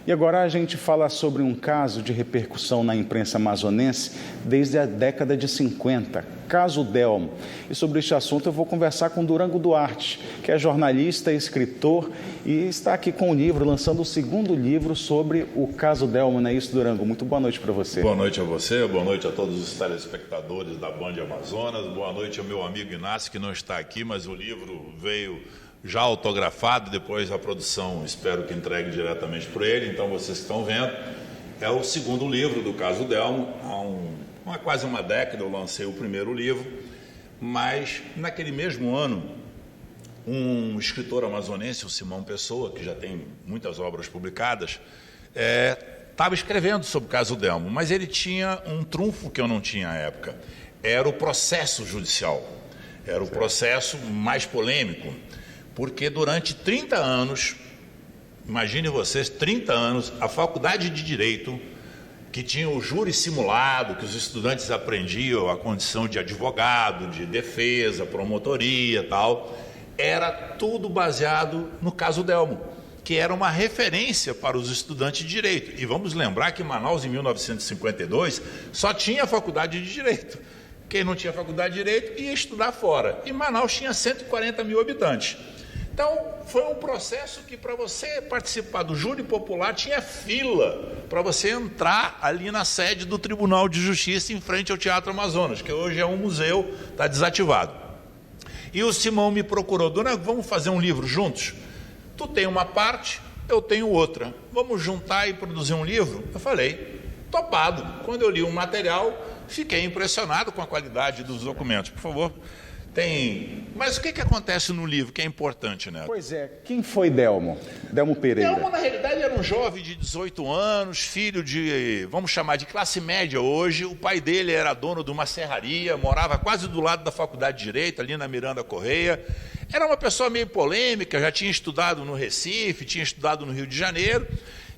E agora a gente fala sobre um caso de repercussão na imprensa amazonense desde a década de 50, caso Delmo. E sobre este assunto eu vou conversar com Durango Duarte, que é jornalista, escritor e está aqui com o livro, lançando o segundo livro sobre o caso Delmo, não é isso, Durango? Muito boa noite para você. Boa noite a você, boa noite a todos os telespectadores da Band Amazonas, boa noite ao meu amigo Inácio, que não está aqui, mas o livro veio já autografado, depois a produção espero que entregue diretamente para ele. Então vocês que estão vendo, é o segundo livro do caso Delmo. Há quase uma década eu lancei o primeiro livro, mas naquele mesmo ano um escritor amazonense, o Simão Pessoa, que já tem muitas obras publicadas, estava escrevendo sobre o caso Delmo, mas ele tinha um trunfo que eu não tinha à época, era o processo judicial, era o processo mais polêmico. Porque durante 30 anos, imagine vocês, 30 anos, a Faculdade de Direito, que tinha o júri simulado, que os estudantes aprendiam a condição de advogado, de defesa, promotoria e tal, era tudo baseado no caso Delmo, que era uma referência para os estudantes de Direito. E vamos lembrar que Manaus, em 1952, só tinha a Faculdade de Direito. Quem não tinha Faculdade de Direito ia estudar fora. E Manaus tinha 140 mil habitantes. Então, foi um processo que, para você participar do júri popular, tinha fila para você entrar ali na sede do Tribunal de Justiça, em frente ao Teatro Amazonas, que hoje é um museu, está desativado. E o Simão me procurou: Durango, vamos fazer um livro juntos? Tu tem uma parte, eu tenho outra. Vamos juntar e produzir um livro? Eu falei, topado. Quando eu li o material, fiquei impressionado com a qualidade dos documentos. Por favor. Mas o que acontece no livro que é importante, né? Pois é, quem foi Delmo? Delmo Pereira. Delmo, na realidade, era um jovem de 18 anos, filho de, vamos chamar de classe média hoje. O pai dele era dono de uma serraria, morava quase do lado da Faculdade de Direito, ali na Miranda Correia. Era uma pessoa meio polêmica, já tinha estudado no Recife, tinha estudado no Rio de Janeiro,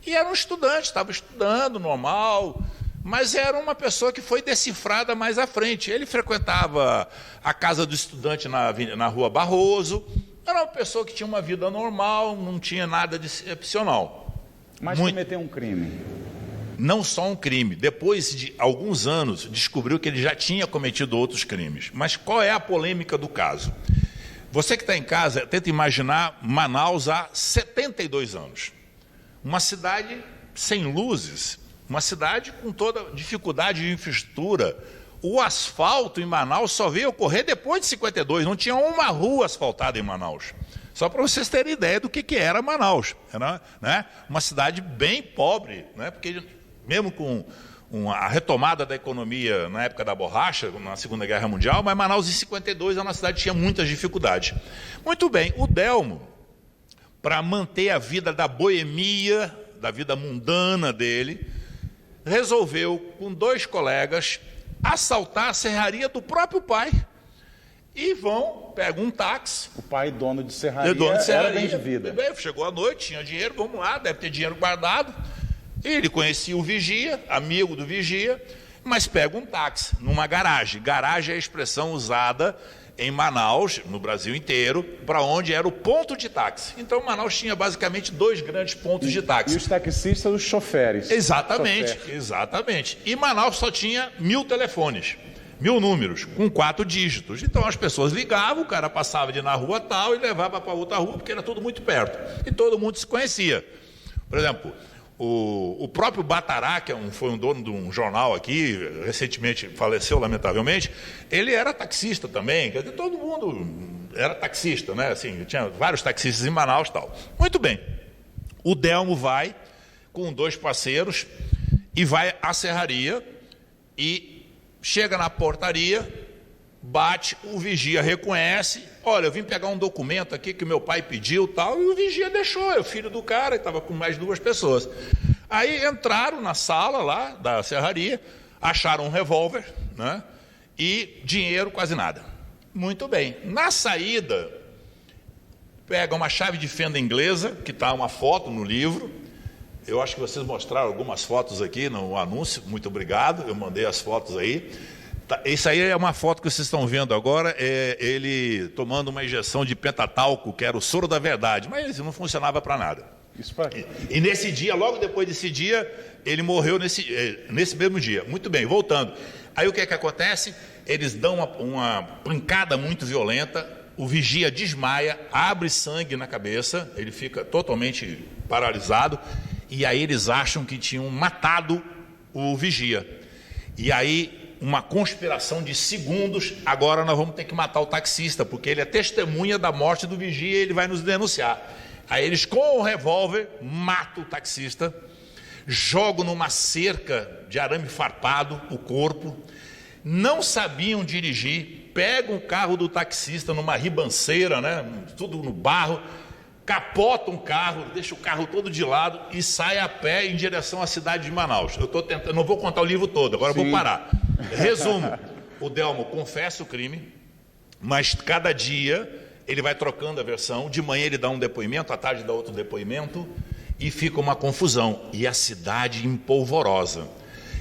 e era um estudante, estava estudando normal. Mas era uma pessoa que foi decifrada mais à frente. Ele frequentava a casa do estudante na Rua Barroso. Era uma pessoa que tinha uma vida normal, não tinha nada de excepcional. Mas cometeu um crime. Não só um crime. Depois de alguns anos, descobriu que ele já tinha cometido outros crimes. Mas qual é a polêmica do caso? Você que está em casa, tenta imaginar Manaus há 72 anos. Uma cidade sem luzes. Uma cidade com toda dificuldade de infraestrutura. O asfalto em Manaus só veio ocorrer depois de 52. Não tinha uma rua asfaltada em Manaus. Só para vocês terem ideia do que era Manaus. Era, né, uma cidade bem pobre, né, porque mesmo com a retomada da economia na época da borracha, na Segunda Guerra Mundial, mas Manaus em 52 era uma cidade que tinha muitas dificuldades. Muito bem, o Delmo, para manter a vida da boemia, da vida mundana dele, resolveu, com dois colegas, assaltar a serraria do próprio pai e pegam um táxi. O pai, dono de serraria, era bem de vida. Chegou à noite, tinha dinheiro, vamos lá, deve ter dinheiro guardado. Ele conhecia o vigia, amigo do vigia, mas pega um táxi numa garagem. Garagem é a expressão usada em Manaus, no Brasil inteiro, para onde era o ponto de táxi. Então, Manaus tinha basicamente dois grandes pontos de táxi. E os taxistas, os choferes. Exatamente, exatamente. E Manaus só tinha 1000 telefones, 1000 números, com 4 dígitos. Então, as pessoas ligavam, o cara passava de na rua tal e levava para outra rua, porque era tudo muito perto. E todo mundo se conhecia. Por exemplo, o próprio Batará, que foi um dono de um jornal aqui, recentemente faleceu, lamentavelmente, ele era taxista também, quer dizer, todo mundo era taxista, né? Assim, tinha vários taxistas em Manaus e tal. Muito bem, o Delmo vai com dois parceiros e vai à serraria e chega na portaria, bate, o vigia reconhece, olha, eu vim pegar um documento aqui que meu pai pediu tal, e o vigia deixou, é o filho do cara, estava com mais 2 pessoas. Aí entraram na sala lá da serraria, acharam um revólver, né, e dinheiro quase nada. Muito bem. Na saída, pega uma chave de fenda inglesa, que está uma foto no livro. Eu acho que vocês mostraram algumas fotos aqui no anúncio, muito obrigado, eu mandei as fotos aí. Isso aí é uma foto que vocês estão vendo agora, é ele tomando uma injeção de pentatalco, que era o soro da verdade, mas não funcionava para nada. Isso pra... E nesse dia, logo depois desse dia, ele morreu nesse mesmo dia. Muito bem, voltando. Aí o que é que acontece? Eles dão uma pancada muito violenta, o vigia desmaia, abre sangue na cabeça, ele fica totalmente paralisado, e aí eles acham que tinham matado o vigia. E aí, uma conspiração de segundos, agora nós vamos ter que matar o taxista, porque ele é testemunha da morte do vigia e ele vai nos denunciar. Aí eles, com o revólver, matam o taxista, jogam numa cerca de arame farpado o corpo, não sabiam dirigir, pegam o carro do taxista numa ribanceira, né, tudo no barro, capotam o carro, deixam o carro todo de lado e sai a pé em direção à cidade de Manaus. Eu estou tentando, não vou contar o livro todo, agora eu vou parar. Resumo, o Delmo confessa o crime, mas cada dia ele vai trocando a versão, de manhã ele dá um depoimento, à tarde dá outro depoimento, e fica uma confusão, e a cidade empolvorosa.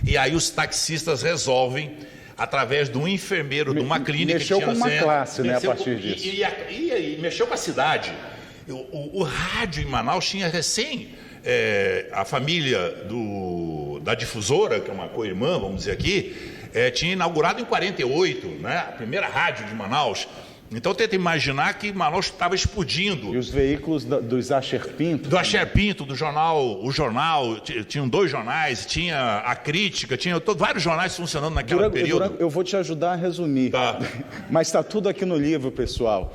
E aí os taxistas resolvem, através de um enfermeiro de uma clínica... Mexeu com uma classe, né, a partir disso. E mexeu com a cidade. O rádio em Manaus tinha recém... a família da difusora, que é uma co-irmã, vamos dizer aqui, tinha inaugurado em 48, né, a primeira rádio de Manaus. Então tenta imaginar que Manaus estava explodindo. E os veículos dos Asher Pinto? Do Asher Pinto, do jornal, o jornal, tinham 2 jornais, tinha a Crítica, tinha vários jornais funcionando naquele período. Eu vou te ajudar a resumir, tá. Mas está tudo aqui no livro, pessoal.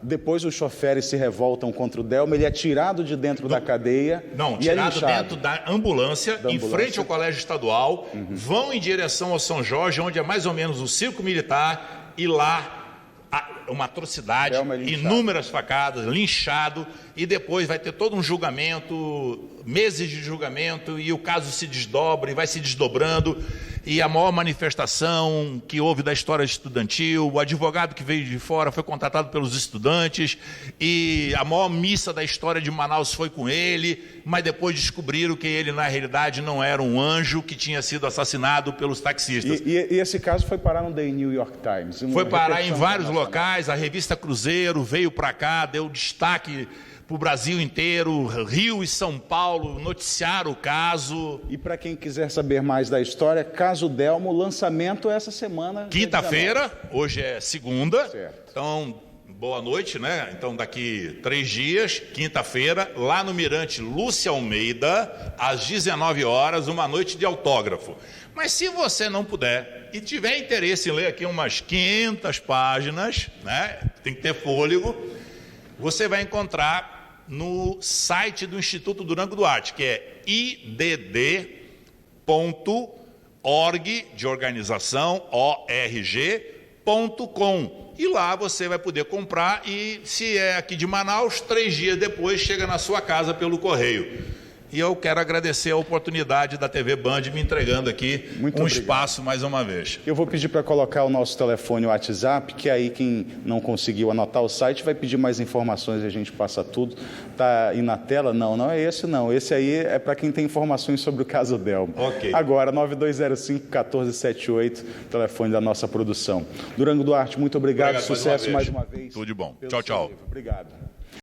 Depois os choferes se revoltam contra o Delmo, ele é tirado de dentro da cadeia. Não, tirado dentro da ambulância, em frente ao colégio estadual, vão em direção ao São Jorge, onde é mais ou menos o circo militar, e lá uma atrocidade, inúmeras facadas, linchado, e depois vai ter todo um julgamento, meses de julgamento, e o caso se desdobra e vai se desdobrando, e a maior manifestação que houve da história estudantil, o advogado que veio de fora foi contratado pelos estudantes, e a maior missa da história de Manaus foi com ele, mas depois descobriram que ele, na realidade, não era um anjo que tinha sido assassinado pelos taxistas. E esse caso foi parar no The New York Times. Foi parar em vários locais, a revista Cruzeiro veio para cá, deu destaque para o Brasil inteiro, Rio e São Paulo noticiaram o caso. E para quem quiser saber mais da história, Caso Delmo, lançamento essa semana. Quinta-feira, hoje é segunda, certo. Então boa noite, né? Então daqui 3 dias, quinta-feira, lá no Mirante Lúcia Almeida, às 19 horas, uma noite de autógrafo. Mas se você não puder e tiver interesse em ler aqui umas 500 páginas, né? Tem que ter fôlego, você vai encontrar no site do Instituto Durango Duarte, que é idd.org, de organização, org.com. E lá você vai poder comprar e, se é aqui de Manaus, 3 dias depois chega na sua casa pelo correio. E eu quero agradecer a oportunidade da TV Band me entregando aqui espaço mais uma vez. Eu vou pedir para colocar o nosso telefone WhatsApp, que aí quem não conseguiu anotar o site vai pedir mais informações e a gente passa tudo. Está aí na tela? Não é esse não. Esse aí é para quem tem informações sobre o caso Delmo. Ok. Agora, 9205-1478, telefone da nossa produção. Durango Duarte, muito obrigado. Sucesso mais uma vez. Tudo de bom. Tchau, tchau. Obrigado.